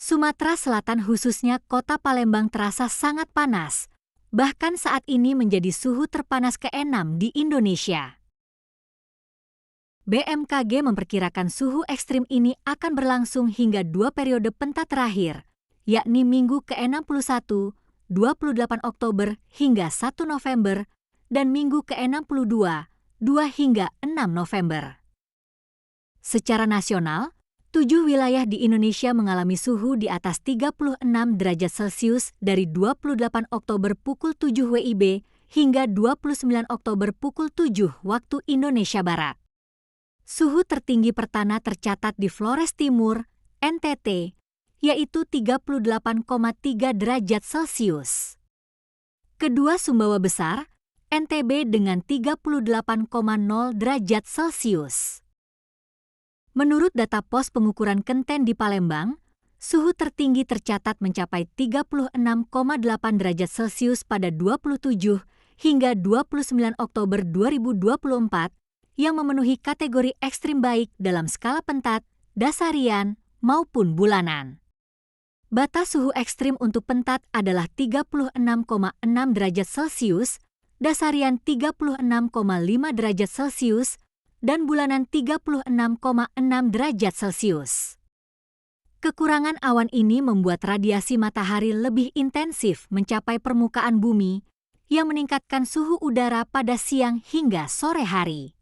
Sumatera Selatan khususnya kota Palembang terasa sangat panas, bahkan saat ini menjadi suhu terpanas ke-6 di Indonesia. BMKG memperkirakan suhu ekstrim ini akan berlangsung hingga 2 periode pentas terakhir, yakni Minggu ke-61, 28 Oktober hingga 1 November, dan Minggu ke-62, 2 hingga 6 November. Secara nasional, 7 wilayah di Indonesia mengalami suhu di atas 36 derajat Celcius dari 28 Oktober pukul 7 WIB hingga 29 Oktober pukul 7 waktu Indonesia Barat. Suhu tertinggi pertana tercatat di Flores Timur, NTT, yaitu 38,3 derajat Celcius. Kedua Sumbawa Besar, NTB dengan 38,0 derajat Celcius. Menurut data pos pengukuran Kenten di Palembang, suhu tertinggi tercatat mencapai 36,8 derajat Celcius pada 27 hingga 29 Oktober 2024 yang memenuhi kategori ekstrim baik dalam skala pentat, dasarian, maupun bulanan. Batas suhu ekstrim untuk pentat adalah 36,6 derajat Celcius, dasarian 36,5 derajat Celcius, dan bulanan 36,6 derajat Celcius. Kekurangan awan ini membuat radiasi matahari lebih intensif mencapai permukaan bumi yang meningkatkan suhu udara pada siang hingga sore hari.